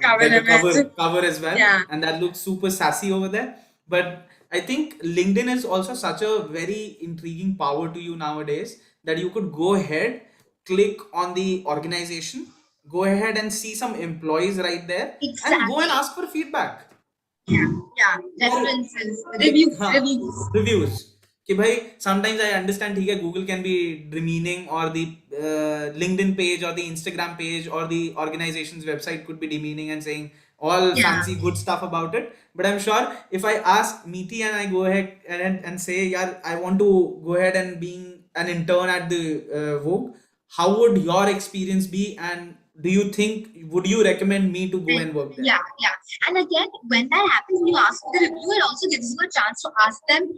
Speaker 1: Cover
Speaker 2: like a
Speaker 1: image.
Speaker 2: cover as well,
Speaker 1: Yeah.
Speaker 2: and that looks super sassy over there. But I think LinkedIn is also such a very intriguing power to you nowadays, that you could go ahead, click on the organization, go ahead and see some employees right there, and go and
Speaker 1: Exactly.
Speaker 2: ask for feedback.
Speaker 1: Yeah. Yeah.
Speaker 2: और
Speaker 1: References,
Speaker 2: like
Speaker 1: reviews,
Speaker 2: हाँ
Speaker 1: reviews.
Speaker 2: reviews कि भाई sometimes I understand ठीक है Google can be demeaning, or the LinkedIn page or the Instagram page or the organization's website could be demeaning and saying all
Speaker 1: Yeah.
Speaker 2: fancy good stuff about it. But I'm sure if I ask Mithi and I go ahead and say, yeah, I want to go ahead and being an intern at the Vogue, how would your experience be, and do you think, would you recommend me to go and work there?
Speaker 1: Yeah, yeah. And again, when that happens, when you ask for the review, it also gives you a chance to ask them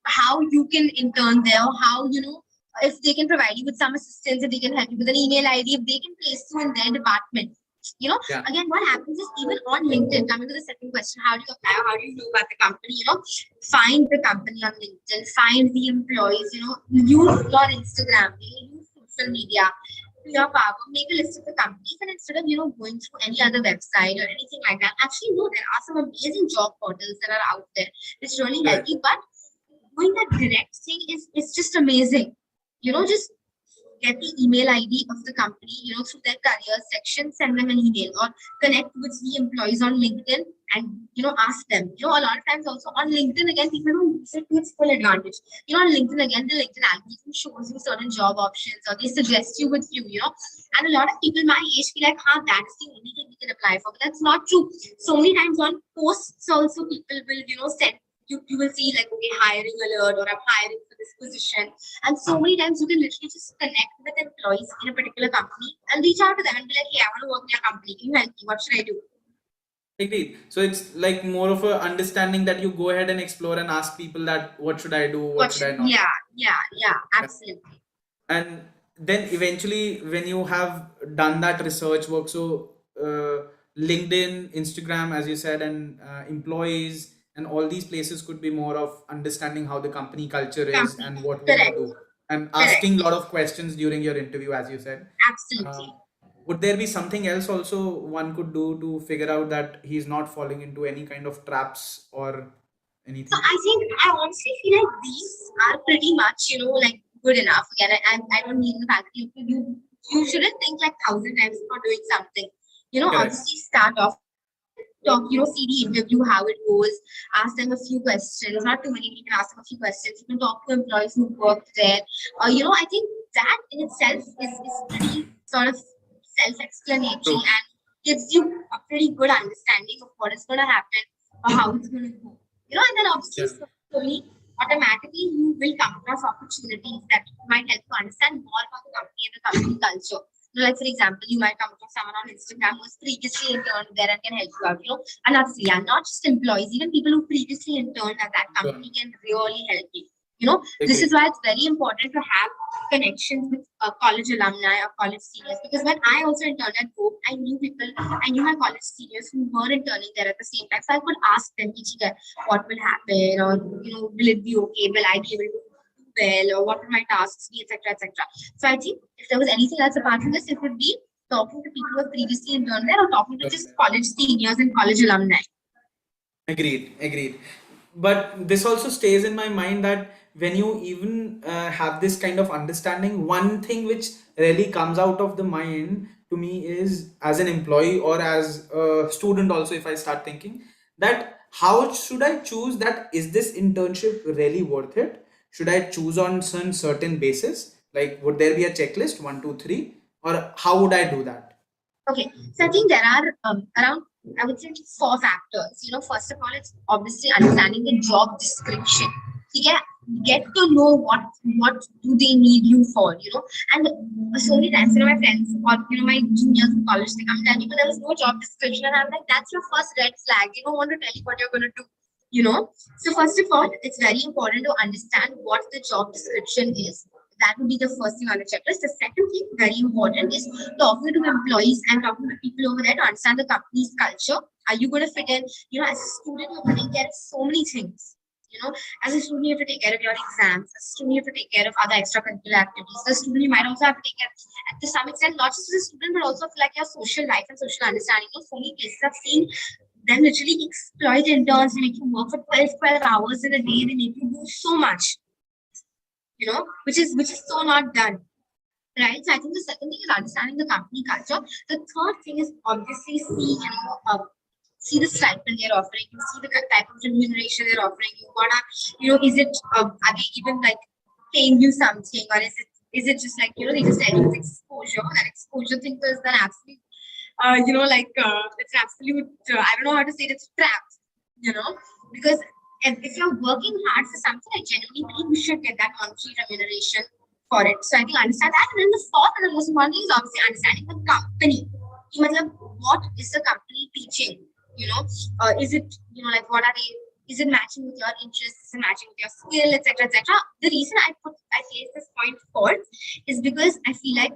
Speaker 1: how you can intern there, or how, if they can provide you with some assistance, if they can help you with an email ID, if they can place you in their department.
Speaker 2: Yeah.
Speaker 1: Again, what happens is, even on LinkedIn, coming to the second question, how do you apply, or how do you know about the company? Find the company on LinkedIn, find the employees, use your Instagram, use social media to your power, make a list of the companies, and instead of going through any other website or anything like that, actually no, there are some amazing job portals that are out there. It's really
Speaker 2: Correct.
Speaker 1: healthy, but doing that direct thing is just amazing. Just get the email ID of the company, through their career section, send them an email or connect with the employees on LinkedIn and, ask them. A lot of times also on LinkedIn, again, people don't use it to its full advantage. On LinkedIn, again, the LinkedIn algorithm shows you certain job options or they suggest you with few. And a lot of people my age feel like, that's the only thing we can apply for. But that's not true. So many times on posts also people will, send you will see like, okay, hiring alert, or I'm hiring for this position. And so many times you can literally just connect with employees in a particular company and reach out to them and be like, hey, I want to work in your company. Can you help me? What should I do?
Speaker 2: Agreed. So it's like more of a understanding that you go ahead and explore and ask people that what should I do, what
Speaker 1: What
Speaker 2: should
Speaker 1: should,
Speaker 2: I not.
Speaker 1: yeah,
Speaker 2: Yeah.
Speaker 1: absolutely.
Speaker 2: And then eventually, when you have done that research work, so LinkedIn, Instagram, as you said, and employees, and all these places could be more of understanding how the company culture is
Speaker 1: Company.
Speaker 2: and what would you
Speaker 1: Correct.
Speaker 2: do, and
Speaker 1: Correct.
Speaker 2: asking a lot of questions during your interview, as you said.
Speaker 1: Absolutely.
Speaker 2: Would there be something else also one could do to figure out that he's not falling into any kind of traps or
Speaker 1: So
Speaker 2: anything?
Speaker 1: I think I honestly feel like these are pretty much, like good enough. Again, I don't mean the fact that you shouldn't think like 1,000 times before doing something.
Speaker 2: Correct.
Speaker 1: Obviously start off talk, see the interview, how it goes, ask them a few questions, not too many, you can ask them a few questions, you can talk to employees who worked there. I think that in itself is pretty sort of self-explanatory
Speaker 2: True.
Speaker 1: and gives you a pretty good understanding of what is going to happen or how it's going to go. And then obviously
Speaker 2: Yeah.
Speaker 1: slowly, automatically, you will come across opportunities that might help you understand more about the company and the company culture. Like for example, you might come across someone on Instagram who's previously interned there and can help you out. Another thing, yeah, not just employees, even people who previously interned at that company can really help you. This is
Speaker 2: Agreed.
Speaker 1: why it's very important to have connections with college alumni or college seniors. Because when I also interned at Hope, I knew people, I knew my college seniors who were interning there at the same time. So I could ask them, what will happen, or will it be okay? Will I be able to do well, or what will my tasks be, etc., etc. So I think if there was anything else apart from this, it would be talking to people who have previously interned there, or talking to just college seniors and college alumni.
Speaker 2: Agreed, agreed. But this also stays in my mind that when you even have this kind of understanding, one thing which really comes out of the mind to me is, as an employee or as a student also, if I start thinking that how should I choose that, is this internship really worth it? Should I choose on some certain basis? Like, would there be a checklist, one, two, three, or how would I do that?
Speaker 1: Okay, so I think there are around, I would say, four factors. First of all, it's obviously understanding the job description. You get to know what do they need you for. And so many times, my friends or my juniors in college, they come and tell me, there was no job description, and I'm like, that's your first red flag. They don't want to tell you what you're going to do. So first of all, it's very important to understand what the job description is. That would be the first thing on the checklist. The second thing, very important, is talking to employees and talking to people over there to understand the company's culture. Are you going to fit in? As a student, you're going to take care of so many things. As a student, you have to take care of your exams. As a student, you have to take care of other extracurricular activities. As a student, you might also have to take care, to some extent, not just as a student, but also for like your social life and social understanding. So many cases I've seen them literally exploit interns. They make you work for 12 hours in a day. They make you do so much, which is so not done. Right. So I think the second thing is understanding the company culture. The third thing is obviously see the stipend they're offering you, see the type of remuneration they're offering you. What are, is it, are they even like paying you something, or is it just like, they just tell you exposure? That exposure thing is an absolute, it's absolute, I don't know how to say it, it's trap, because if you're working hard for something, I genuinely believe you should get that monthly remuneration for it. So I think understand that. And then the fourth and the most important thing is obviously understanding the company. What is the company teaching? Is it, like what are they, is it matching with your interests, is it matching with your skill, etc., etc. The reason I place this point forth is because I feel like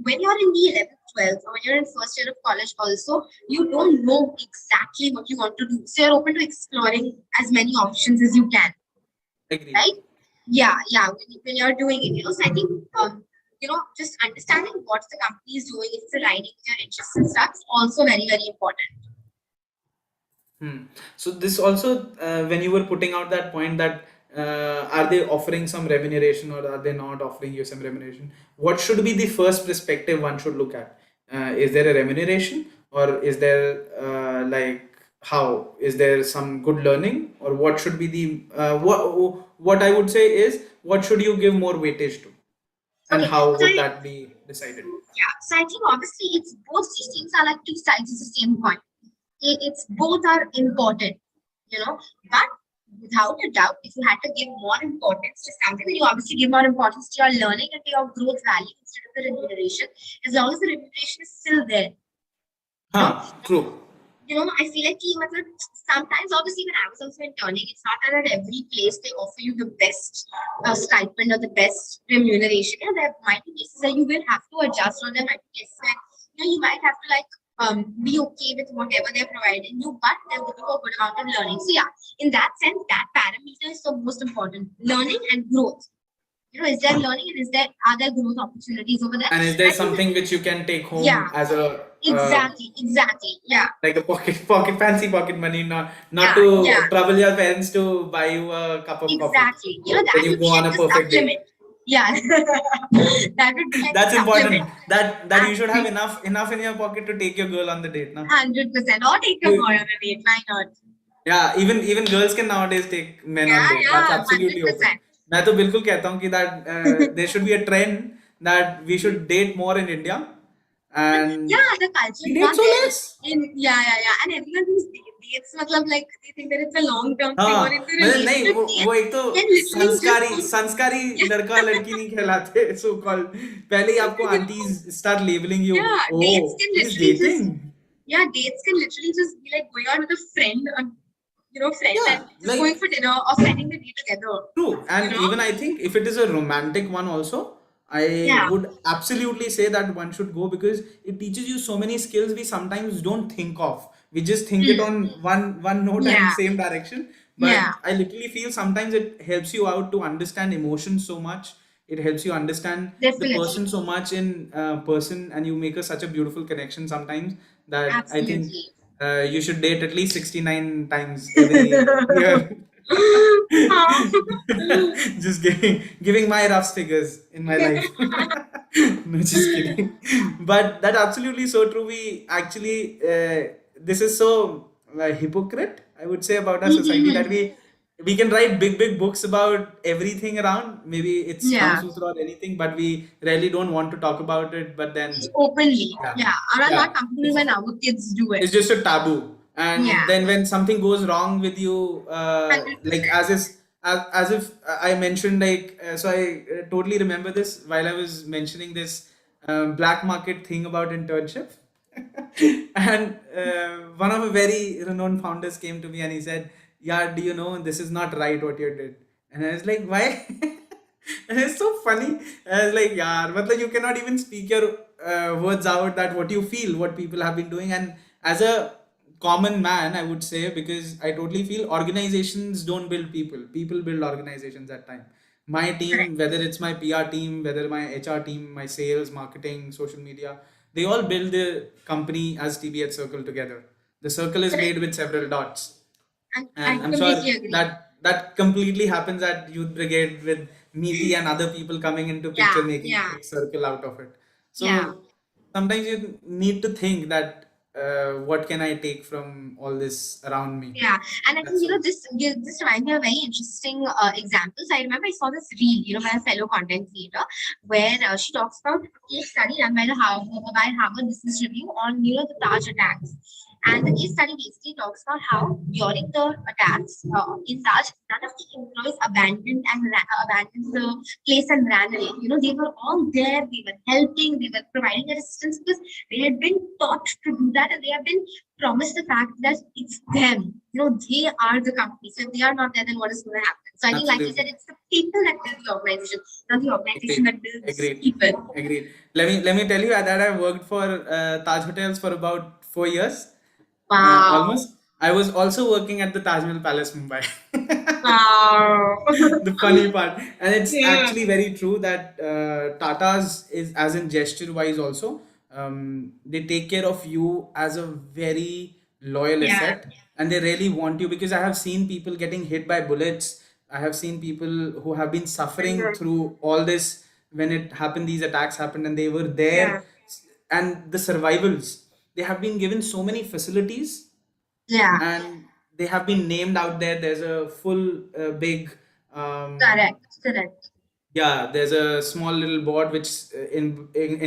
Speaker 1: when you're in the 11th, 12th, or when you're in first year of college also, you don't know exactly what you want to do. So you're open to exploring as many options as you can.
Speaker 2: Agreed.
Speaker 1: Right? Yeah. When you're doing it, so I think, just understanding what the company is doing, if it's aligning with your interests and stuff, is also very, very important.
Speaker 2: So this also, when you were putting out that point that are they offering some remuneration or are they not offering you some remuneration? What should be the first perspective one should look at? Is there a remuneration, or is there like, how is there some good learning, or what should be the what I would say is, what should you give more weightage to, and
Speaker 1: Okay.
Speaker 2: how
Speaker 1: So
Speaker 2: would that be decided?
Speaker 1: yeah. So I think obviously it's both these things are like two sides of the same coin. It's both are important, but without a doubt, if you had to give more importance to something, then you obviously give more importance to your learning and to your growth value instead of the remuneration, as long as the remuneration is still there.
Speaker 2: True.
Speaker 1: I feel like sometimes, obviously, when I was also interning, it's not that at every place they offer you the best stipend or the best remuneration. There might be cases that you will have to adjust, or there might be cases where you might have to be okay with whatever they're providing you, but they'll give you a good amount of learning. So yeah, in that sense, that parameter is the most important: learning and growth. Is there learning, and are there growth opportunities over there?
Speaker 2: And is there something which you can take home as a
Speaker 1: exactly, yeah,
Speaker 2: like a fancy pocket money, not to trouble your parents to buy you a cup of coffee
Speaker 1: exactly. That
Speaker 2: when you
Speaker 1: would
Speaker 2: go
Speaker 1: be
Speaker 2: on
Speaker 1: like
Speaker 2: a
Speaker 1: the
Speaker 2: perfect
Speaker 1: supplement.
Speaker 2: day.
Speaker 1: Yeah, that would be like
Speaker 2: That's
Speaker 1: supplement.
Speaker 2: important. That you should have
Speaker 1: Absolutely.
Speaker 2: enough in your pocket to take your girl on the date, now.
Speaker 1: 100%. Or take a boy on a date. Why not?
Speaker 2: Yeah, even girls can nowadays take men on
Speaker 1: Yeah,
Speaker 2: date. That's
Speaker 1: yeah,
Speaker 2: absolutely open.
Speaker 1: 100%.
Speaker 2: मैं तो बिल्कुल कहता हूँ कि that there should be a trend that we should date more in India, and
Speaker 1: Yeah, the culture
Speaker 2: we
Speaker 1: is
Speaker 2: date
Speaker 1: not
Speaker 2: so
Speaker 1: there
Speaker 2: less.
Speaker 1: yeah. And everyone who's dates, matlab, like they think that it's a long-term thing or
Speaker 2: हाँ
Speaker 1: it's a
Speaker 2: मतलब नहीं,
Speaker 1: relationship.
Speaker 2: वो
Speaker 1: Dates
Speaker 2: एक तो
Speaker 1: can literally just
Speaker 2: संस्कारी संस्कारी लड़का लड़की नहीं कहलाते, so called. पहले ही आपको aunties start labeling you.
Speaker 1: yeah, dates
Speaker 2: Oh,
Speaker 1: can
Speaker 2: he's
Speaker 1: literally just
Speaker 2: dating.
Speaker 1: yeah, dates can literally just be like going out with a friend, friend,
Speaker 2: Yeah,
Speaker 1: and just going
Speaker 2: like
Speaker 1: for dinner or spending the day together.
Speaker 2: true.
Speaker 1: You
Speaker 2: And
Speaker 1: know?
Speaker 2: even I think if it is a romantic one also, I
Speaker 1: Yeah.
Speaker 2: would absolutely say that one should go, because it teaches you so many skills we sometimes don't think of. We just think it
Speaker 1: Mm.
Speaker 2: on one note and
Speaker 1: Yeah.
Speaker 2: same direction.
Speaker 1: Yeah.
Speaker 2: But I literally feel sometimes it helps you out to understand emotions so much. It helps you understand the
Speaker 1: Definitely.
Speaker 2: person so much in person, and you make such a beautiful connection sometimes that I think
Speaker 1: Absolutely.
Speaker 2: you should date at least 69 times every year. Just giving my rough figures in my life. No, just kidding. But that absolutely so true. We actually this is so hypocrite, I would say, about our society, that
Speaker 1: Mhm.
Speaker 2: we can write big books about everything around. Maybe it's Kama
Speaker 1: Yeah.
Speaker 2: Sutra or anything, but we really don't want to talk about it. But then,
Speaker 1: Openly.
Speaker 2: yeah,
Speaker 1: Yeah. And I'm not
Speaker 2: yeah,
Speaker 1: comfortable when our kids do it.
Speaker 2: it's just a taboo. And
Speaker 1: Yeah.
Speaker 2: then when something goes wrong with you, like
Speaker 1: 100%.
Speaker 2: as if I mentioned, like so I totally remember this while I was mentioning this black market thing about internship. And one of a very renowned founders came to me and he said, yeah, do you know this is not right what you did? And I was like, why? And it's so funny. I was like, yeah, matlab you cannot even speak your words out, that what you feel, what people have been doing. And as a common man, I would say, because I totally feel organizations don't build people, people build organizations at time. My
Speaker 1: Correct.
Speaker 2: team, whether it's my PR team, whether my HR team, my sales, marketing, social media, they all build the company as TBH Circle together. The circle is made
Speaker 1: Correct.
Speaker 2: with several dots,
Speaker 1: And I
Speaker 2: and I'm sure
Speaker 1: completely agree.
Speaker 2: that completely happens at Youth Brigade with Mithi and other people coming into
Speaker 1: Yeah.
Speaker 2: picture, making a
Speaker 1: Yeah.
Speaker 2: big circle out of it.
Speaker 1: Yeah.
Speaker 2: So sometimes you need to think that what can I take from all this around me?
Speaker 1: Yeah, and I think
Speaker 2: That's so.
Speaker 1: this reminds me of a very interesting examples. I remember I saw this reel, by a fellow content creator, where she talks about a case study done by the Harvard Business Review on the Taj attacks. And the case study basically talks about how during the attacks in Taj, none of the employees abandoned the place and ran away. They were all there. They were helping. They were providing their assistance because they had been taught to do that, and they have been promise the fact that it's them. They are the company. So if they are not there, then what is going to happen? So I think, like you said,
Speaker 2: Absolutely.
Speaker 1: it's the people that build the organization, not the organization
Speaker 2: Agreed.
Speaker 1: that builds
Speaker 2: Agreed.
Speaker 1: people.
Speaker 2: Agreed. Let me tell you that I worked for Taj Hotels for about 4 years,
Speaker 1: Wow.
Speaker 2: almost. I was also working at the Taj Mahal Palace, Mumbai.
Speaker 1: Wow.
Speaker 2: The funny part, and it's
Speaker 1: Yeah.
Speaker 2: actually very true that Tata's is, as in gesture wise also, they take care of you as a very loyal
Speaker 1: Yeah.
Speaker 2: asset, and they really want you, because I have seen people getting hit by bullets. I have seen people who have been suffering
Speaker 1: Mhm.
Speaker 2: through all this when it happened, these attacks happened, and they were
Speaker 1: Yeah.
Speaker 2: there. And the survivals, they have been given so many facilities,
Speaker 1: Yeah.
Speaker 2: and they have been named out there. There's a full big
Speaker 1: Correct. Correct.
Speaker 2: yeah, there's a small little board which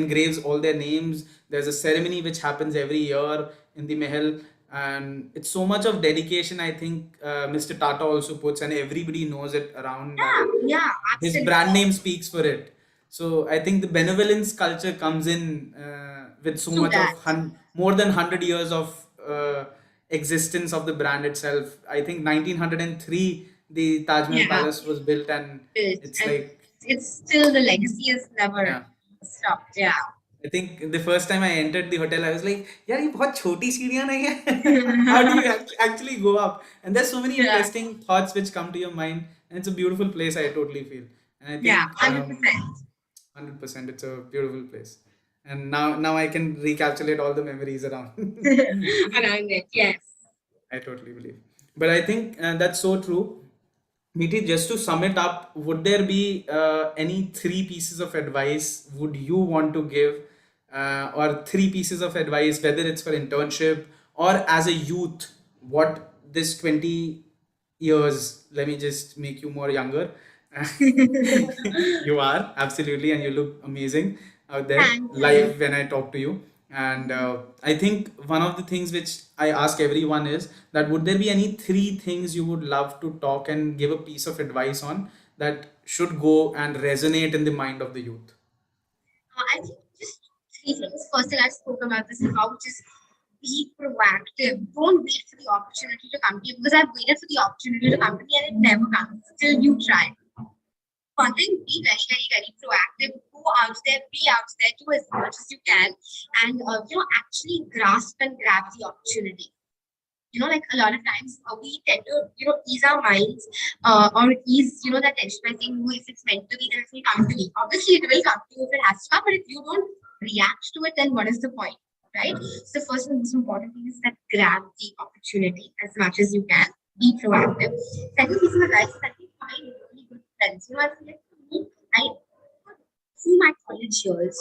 Speaker 2: engraves all their names. There's a ceremony which happens every year in the Mahal, and it's so much of dedication. I think Mr. Tata also puts, and everybody knows it around that.
Speaker 1: Yeah. Yeah.
Speaker 2: His brand
Speaker 1: Absolutely.
Speaker 2: name speaks for it. So I think the benevolence culture comes in with so
Speaker 1: True
Speaker 2: much of
Speaker 1: that.
Speaker 2: more than 100 years of existence of the brand itself. I think 1903 the Taj Mahal
Speaker 1: Yeah.
Speaker 2: Palace was built, and
Speaker 1: Built.
Speaker 2: it's
Speaker 1: And
Speaker 2: like,
Speaker 1: it's still the legacy is never
Speaker 2: yeah.
Speaker 1: stopped. Yeah.
Speaker 2: I think the first time I entered the hotel, I was like, "यार ये बहुत छोटी सीढ़ियाँ नहीं है." How do you actually go up? And there's so many
Speaker 1: Yeah.
Speaker 2: interesting thoughts which come to your mind, and it's a beautiful place. I totally feel, and I
Speaker 1: Yeah.
Speaker 2: think
Speaker 1: 100%.
Speaker 2: 100% it's a beautiful place. And now I can recalculate all the memories around.
Speaker 1: Around it. Yes.
Speaker 2: I totally believe. But I think that's so true. Meeti, just to sum it up, would there be any three pieces of advice would you want to give, or three pieces of advice, whether it's for internship or as a youth, what this 20 years, let me just make you more younger. You are absolutely, and you look amazing out there
Speaker 1: Thank you.
Speaker 2: live when I talk to you. And I think one of the things which I ask everyone is that would there be any three things you would love to talk and give a piece of advice on that should go and resonate in the mind of the youth?
Speaker 1: I think just three things. First thing I spoke about this is how just be proactive. Don't wait for the opportunity to come to you, because I've waited for the opportunity to come to me and it never comes till you try. One thing, be very, very, very proactive. Go out there, be out there, do as much as you can, and actually grasp and grab the opportunity. Like a lot of times we tend to, ease our minds or ease, that tension by saying, no, if it's meant to be, then it will come to me. Obviously, it will come to you if it has to come, but if you don't react to it, then what is the point, right? So, first and most important thing is that grab the opportunity as much as you can. Be proactive. Second piece of advice is that you find really good friends. I feel like for me, I through my college years,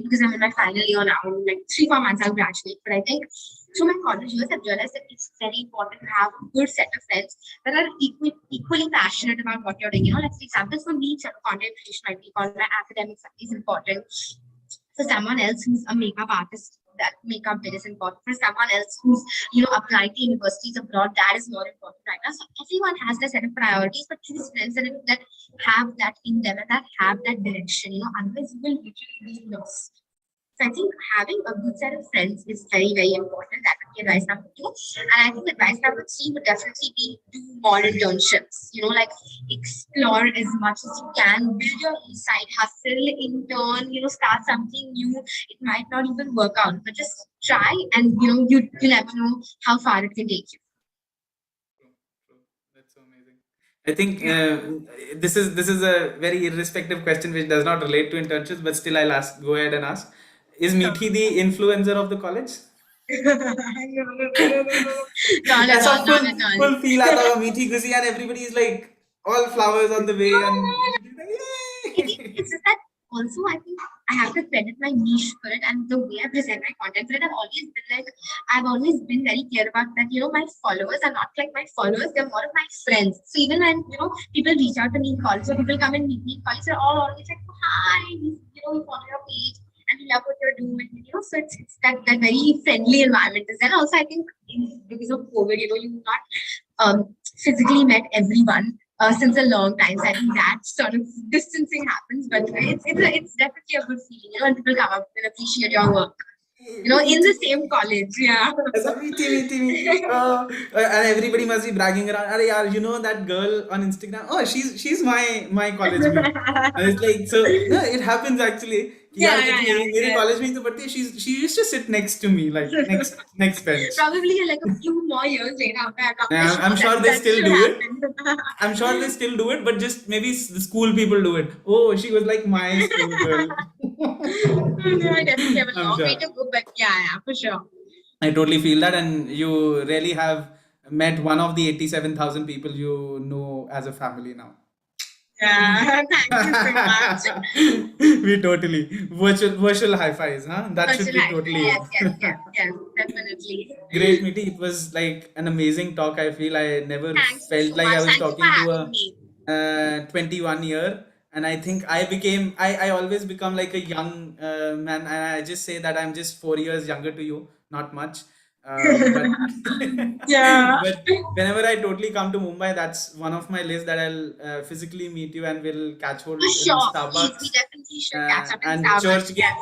Speaker 1: because I'm in my final year now, in like 3 4 months I'll graduate. But I think through my college years, I've realized that it's very important to have a good set of friends that are equally passionate about what you're doing. Like for example, for me, content creation might be called my academic stuff is important. For someone else who's a makeup artist, that makeup bit is important. For someone else who's applied to universities abroad, that is more important right now. So everyone has their set of priorities, but choose friends that have that in them and that have that direction. Otherwise you will literally be lost. So I think having a good set of friends is very, very important. That would be advice number two. And I think advice number three would definitely be do more internships. Like explore as much as you can, build your side hustle, intern, start something new. It might not even work out, but just try and you never know how far it can take you.
Speaker 2: True, true. That's so amazing. I think this is a very irrespective question which does not relate to internships, but still I'll ask. Go ahead and ask. Is Mithi the influencer of the college?
Speaker 1: Not at
Speaker 2: ऐसा
Speaker 1: all, not
Speaker 2: full
Speaker 1: at all.
Speaker 2: full feel आता होगा मीठी खुशी and everybody is like all flowers on the way and
Speaker 1: I think
Speaker 2: yay.
Speaker 1: it's just that also I think I have to credit my niche for it and the way I present my content for it. I've always been very clear about that, my followers are not like my followers, they're more of my friends. So even when, people reach out to me in college or people come and meet me in college, they're all always like, oh, hi, we follow your page and we love what you're doing. So it's that very friendly environment. And also I think because of COVID, you've not physically met everyone since a long time. So I think that sort of distancing happens, but it's definitely a good feeling, when people come up and appreciate your work, in the same college. Yeah.
Speaker 2: ऐसा मीठी and everybody must be bragging around अरे यार that girl on Instagram, oh she's my college mate. And it's like, so no, it happens actually कि
Speaker 1: Yeah,
Speaker 2: यार
Speaker 1: yeah,
Speaker 2: देखिए
Speaker 1: yeah,
Speaker 2: ये मेरे
Speaker 1: yeah.
Speaker 2: college में ही तो पढ़ती है, she used to sit next to me, like next bench.
Speaker 1: Probably like a few more years later after I
Speaker 2: And
Speaker 1: accomplished,
Speaker 2: I'm sure they
Speaker 1: that
Speaker 2: still
Speaker 1: should
Speaker 2: do it.
Speaker 1: happen.
Speaker 2: I'm sure they still do it, but just maybe the school people do it. Oh, she was like my school girl.
Speaker 1: I definitely have a
Speaker 2: I'm
Speaker 1: long way
Speaker 2: sure.
Speaker 1: to go, but yeah, for sure.
Speaker 2: I totally feel that, and you really have met one of the 87,000 people you know as a family now.
Speaker 1: Yeah, thank you so much.
Speaker 2: We totally virtual high fives, huh? That should
Speaker 1: Virtual
Speaker 2: be
Speaker 1: life.
Speaker 2: totally
Speaker 1: Yes,
Speaker 2: it.
Speaker 1: yes, yes, yes, definitely.
Speaker 2: Great, Meeting. It was like an amazing talk. I feel I never
Speaker 1: Thank you
Speaker 2: felt
Speaker 1: so
Speaker 2: like I
Speaker 1: much.
Speaker 2: was
Speaker 1: Thank you for
Speaker 2: talking to
Speaker 1: having
Speaker 2: a
Speaker 1: me.
Speaker 2: 21-year. And I think I always become like a young man. And I just say that I'm just 4 years younger to you, not much. But
Speaker 1: Yeah.
Speaker 2: but whenever I totally come to Mumbai, that's one of my lists that I'll physically meet you and we'll catch hold
Speaker 1: For
Speaker 2: in
Speaker 1: sure. Please, we
Speaker 2: Starbucks.
Speaker 1: definitely should catch up in
Speaker 2: And
Speaker 1: Starbucks. Yes.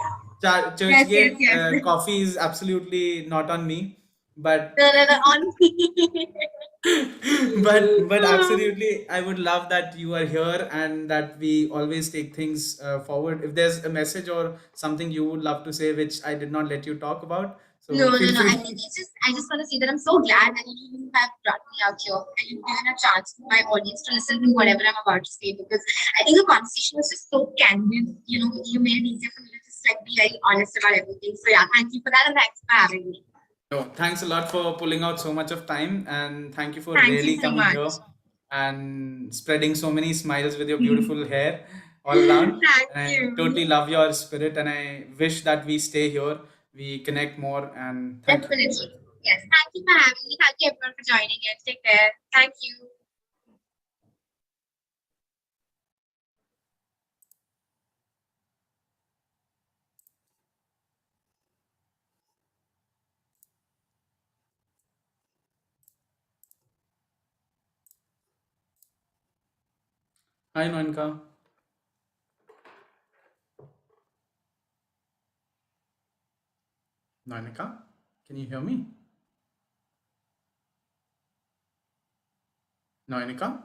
Speaker 1: Yes, yes,
Speaker 2: Churchgate
Speaker 1: yes.
Speaker 2: coffee is absolutely not on me, but
Speaker 1: No, no, no, on me.
Speaker 2: but absolutely, I would love that you are here and that we always take things forward. If there's a message or something you would love to say, which I did not let you talk about,
Speaker 1: No,
Speaker 2: so
Speaker 1: no,
Speaker 2: feel
Speaker 1: no. I
Speaker 2: free.
Speaker 1: think I just want to say that I'm so glad that you have brought me out here and you've given a chance to my audience to listen to whatever I'm about to say, because I think the conversation was just so candid. You made it easier for me to just like be very honest about everything. So yeah, thank you for that and thanks for having me.
Speaker 2: No, thanks a lot for pulling out so much of time, and thank you for
Speaker 1: Thank you
Speaker 2: really
Speaker 1: so
Speaker 2: coming
Speaker 1: much.
Speaker 2: here. and spreading so many smiles with your beautiful hair all around.
Speaker 1: Thank
Speaker 2: And I
Speaker 1: you.
Speaker 2: totally love your spirit, and I wish that we stay here, we connect more, and thank you.
Speaker 1: Definitely. Yes. Thank you for having me. Thank you everyone for joining in. Take care. Thank you.
Speaker 2: Hi, Noinka. Noinka, can you hear me? Noinka?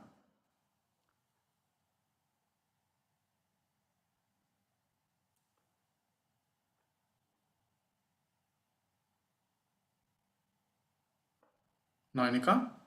Speaker 2: Noinka?